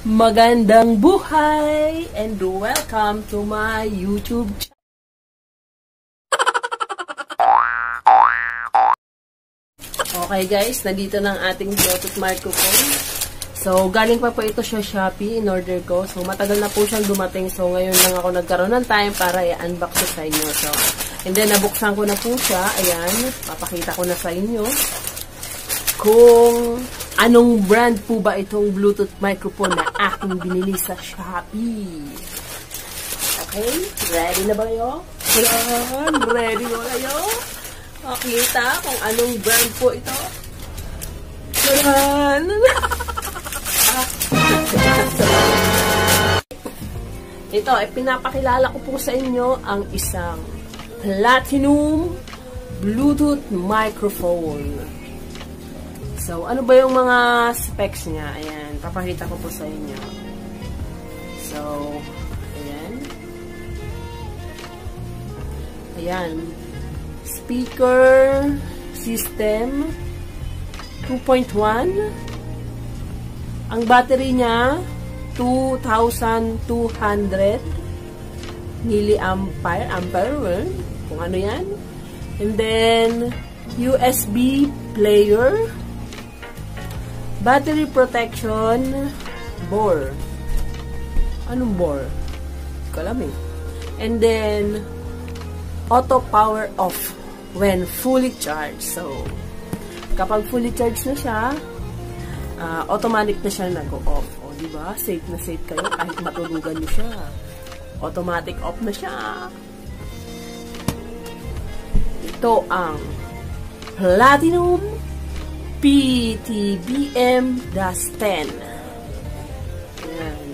Magandang buhay and welcome to my YouTube channel. Okay guys, nandito na ang ating Bluetooth microphone. So, galing pa po ito sa Shopee in order ko. So, matagal na po siyang dumating. So, ngayon lang ako nagkaroon ng time para i-unbox ko sa inyo. So, and then, nabuksan ko na po siya. Ayan, papakita ko na sa inyo kung anong brand po ba itong Bluetooth microphone na aking binili sa Shopee. Okay? Ready na ba kayo? Ready na ba kayo? Makita kung anong brand po ito. Tadaan! Ito, pinapakilala ko po sa inyo ang isang Platinum Bluetooth microphone. So, ano ba yung mga specs niya? Ayan, papakita ko po sa inyo. So, ayan. Ayan. Speaker system 2.1. Ang battery niya 2,200 milliampere, kung ano yan. And then USB player, battery protection, bore. Anong bore? Hindi ko alam eh. And then auto power off when fully charged. So, kapag fully charged na siya, automatic na siya nag-off. O, diba? Safe na safe kayo kahit matulugan niyo siya. Automatic off na siya. Ito ang Platinum PTBM-10. Ayan.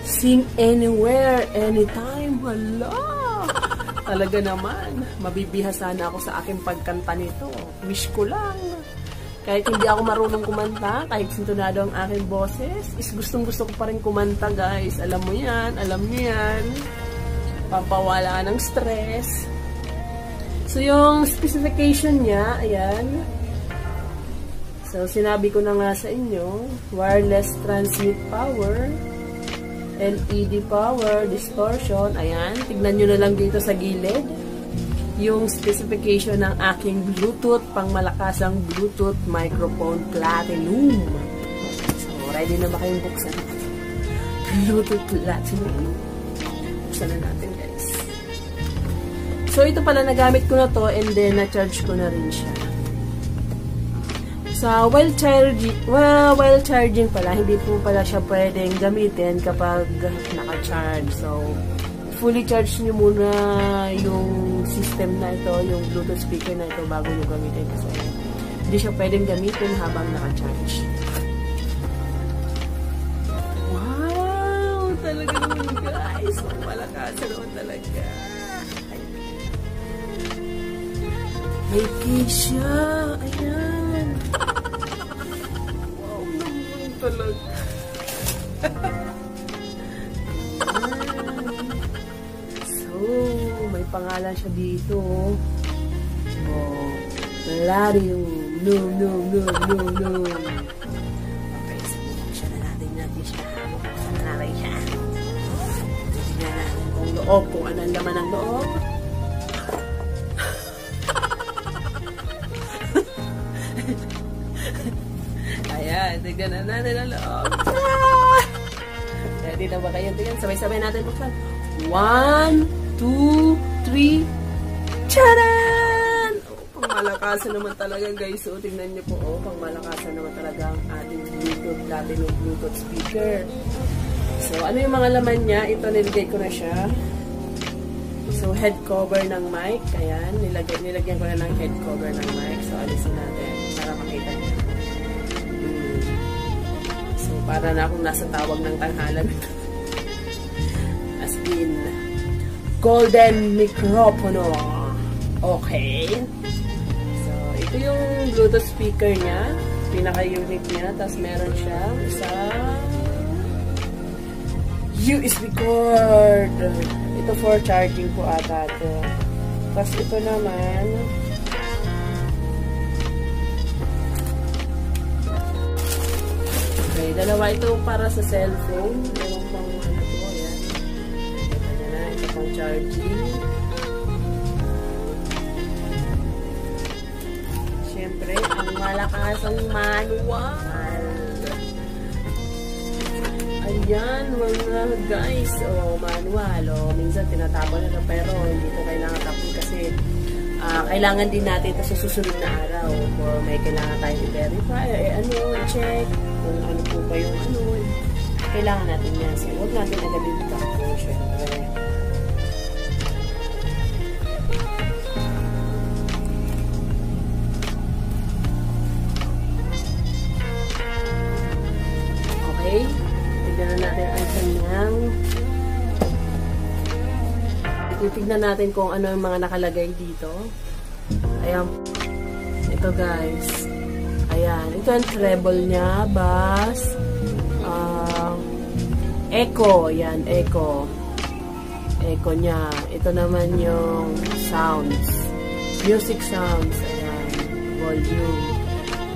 Sing anywhere, anytime. Hala! Talaga naman, mabibihasa na ako sa aking pagkanta nito. Wish ko lang. Kahit hindi ako marunong kumanta, kahit sintonado ang aking boses, is gustong-gusto ko pa rin kumanta, guys. Alam mo yan, alam niyo yan. Pampawala ng stress. So, yung specification niya, ayan. So, sinabi ko na nga sa inyo, wireless transmit power, LED power, distortion, ayan. Tignan nyo na lang dito sa gilid. Yung specification ng aking Bluetooth, pangmalakasang Bluetooth microphone Platinum. So, ready na ba kayong buksan? Bluetooth Platinum. Buksan na natin, guys. So, ito pala, nagamit ko na to and then na-charge ko na rin siya. So, while charging pala, hindi po pala siya pwedeng gamitin kapag naka-charge. So, fully charge nyo muna yung system na ito, yung Bluetooth speaker na ito bago nyo gamitin. Kasi hindi siya pwedeng gamitin habang naka-charge. Wow! Talaga naman, guys! Malakas naman talaga. May case siya! Ayan! Wow naman talaga! May pangalan siya dito. Oh, Platinum. No. Okay, so buksan na natin siya. Buksan na natin siya. Tignan natin kung loob, kung anong laman ng loob. Ayan, tignan na natin ang loob. Ready na ba kayo? Tignan, sabay-sabay natin buksan. 1, 2, 3. Charan! Oh, pangmalakasan naman talaga, guys. So, tingnan niyo po. Oh, pangmalakasan naman talaga ang ating Bluetooth, Platinum Bluetooth speaker. So, ano yung mga laman niya? Ito, nilagay ko na siya. So, head cover ng mic. Ayan, nilagyan ko na ng head cover ng mic. So, alisin natin para makita niyo. So, para na akong nasa tawag ng tanghalan. As in, golden microphone. Okay. So, ito yung Bluetooth speaker niya. Pinaka-unique niya. Tapos, meron siyang isang USB cord. Ito for charging po ata ito. Tapos, ito naman, Okay, dalawa ito para sa cellphone. Meron pang ano to, ayan. Ito na, ito pang charging. Siyempre, ang malakas ang manual. Ayan, mga guys. O, manual. O, minsan tinatapon na pero hindi ito kailangan tapon kasi kailangan din natin ito sa susunod na araw. Or may kailangan tayo i-verify, i-check kung ano po ba yung ano. Kailangan natin yan. So, huwag natin agad yung tapon, syempre. Okay. Tignan natin ang kanyang. Titignan natin kung ano yung mga nakalagay dito. Ayan. Ito guys. Ayan. Ito ang treble niya. Bass. Echo. Ayan. Echo. Echo niya. Ito naman yung sounds. Music sounds. Ayan. Volume.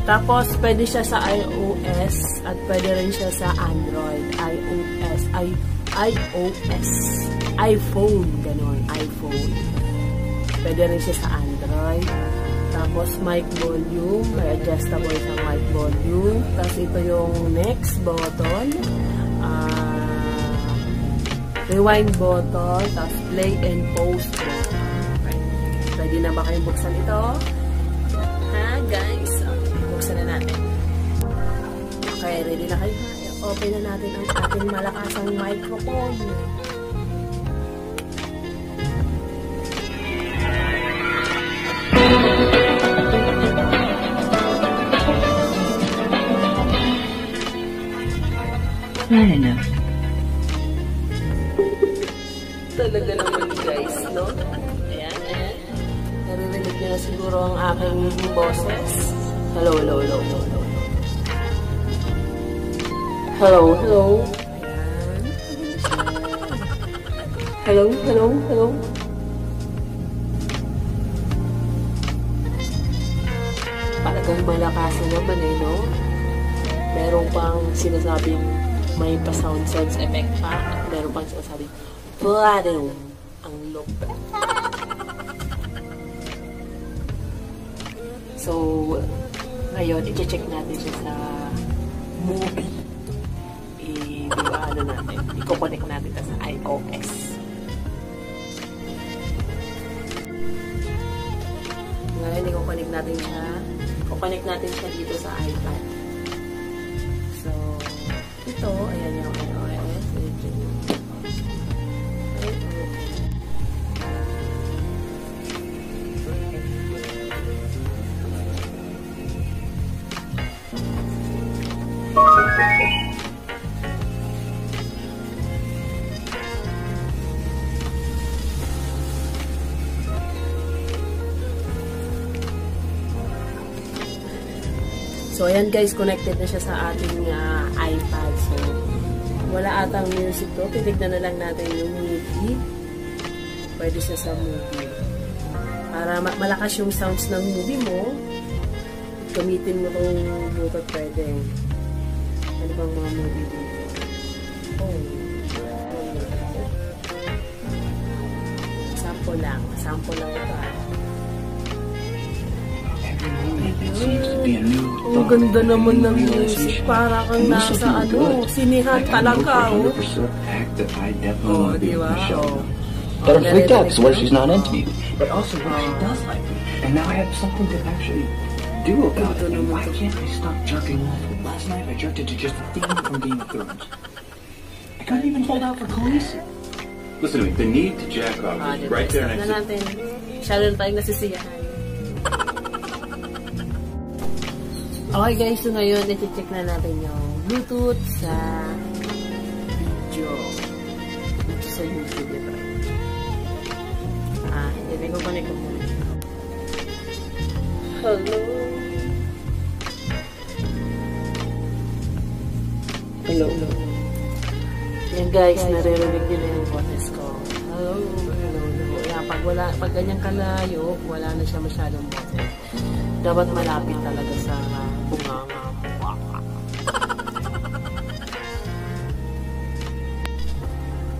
Tapos, pwede siya sa iOS at pwede rin siya sa Android. iOS. iPhone. Ganon. iPhone. Pwede rin siya sa Android. Tapos, mic volume. May adjustable sa mic volume. Tapos, ito yung next button. Rewind button. Tapos, play and pause button. Okay. Pwede na ba kayong buksan ito? Ha, guys? Buksan na natin. Okay, ready na kayo? Open na natin ang ating malakasang microphone. Not enough. Talaga naman guys, no? Ayan, ayan. Naririnig nyo na siguro ang aking boses. Hello, hello, hello, hello, hello. Hello, hello. Ayan. Hello, hello, hello. Talagang malakas na naman eh, no? Meron pang sinasabing may pa-sound effect pa. At meron pang sinasabing platinum ang look. So, ngayon, i-check natin siya sa movie. Ano natin, i-connect natin sa iOS. Ngayon, i-connect natin siya. I-connect natin siya dito sa iPad. So, ito, ayan yung iOS. So, ayan guys, connected na siya sa ating iPad. So, wala atang music to. Titignan na lang natin yung movie. Pwede siya sa movie. Para malakas yung sounds ng movie mo, gamitin mo itong Bluetooth pwede. Ano bang mga movie dito? Oh. Sample lang. Sample lang ito. Ang ganda naman ng music. Para kang nasa sinihan talaga. Oh, diba? Oh. But I'm freaked out because what if she's not into me? But also what if she does like me? And now I have something to actually do about it. And why can't I stop jerking off? Last night I jerked it to just a theme from Game of Thrones. I couldn't even hold out for Khaleesi. Listen to me, the need to jack off is right there next to natin. Masyado na tayong nasisiyahan. Okay guys, so ngayon, i-check na natin yung Bluetooth sa video. Dito sa YouTube ito. Hindi ko connect ko muna. Hello. Hello, hello. Yan guys, naririnig nyo na yung boses ko. Hello, hello, hello. Yan, pag ganyang kalayo, wala na siya masyadong boses. Dapat malapit talaga sa bunganga mo.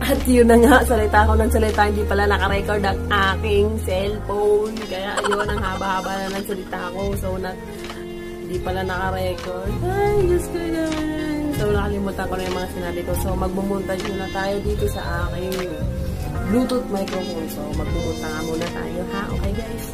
At yun na nga, salita ko ng salita, hindi pala nakarecord ang aking cellphone. Kaya yun, ang haba-haba na ng salita ko. So, hindi pala nakarecord. Ay, Diyos ko naman. So, nakalimutan ko na yung mga sinabi ko. So, magbumuntage muna tayo dito sa aking Bluetooth microphone. So, magbumunta nga muna tayo, ha? Okay, guys?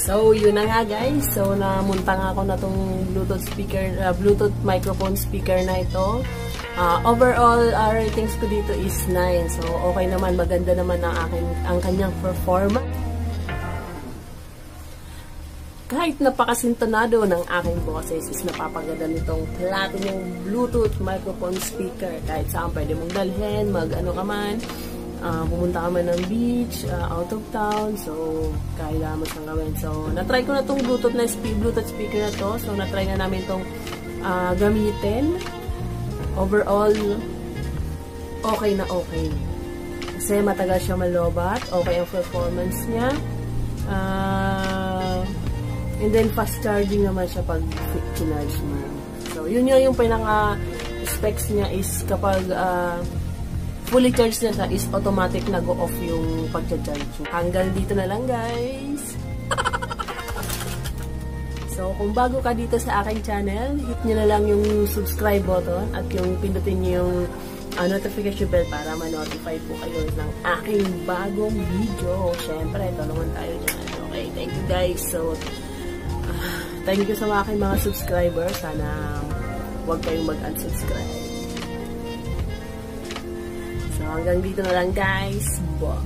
So, yun na nga guys. So, namunta nga ako na tong Bluetooth microphone speaker na ito. Overall, ratings ko dito is 9. So, okay naman. Maganda naman ang kanyang performance. Kahit napakasintonado ng aking boses is napapaganda nitong platinum Bluetooth microphone speaker. Kahit saan pwede mong dalhin, mag-ano ka man. Pumunta ka man ng beach, out of town, so kaya mo siyang gawin. So, natry ko na itong Bluetooth speaker na to. So, natry na namin itong gamitin. Overall, okay na okay. Kasi matagal siya malobat, okay ang performance niya. And then, fast charging naman siya pag charge mo. So, yun yung pinaka-specs niya is kapag fully charged na siya is automatic na go off yung pag-charge. Hanggang dito na lang guys. So kung bago ka dito sa aking channel, hit nyo na lang yung subscribe button at yung pindutin nyo yung notification bell para ma-notify po kayo ng aking bagong video. Siyempre, tulungan tayo dyan. Okay, thank you guys. So, thank you sa aking mga subscribers. Sana huwag kayong mag-unsubscribe. So, hanggang dito na lang guys. Bye!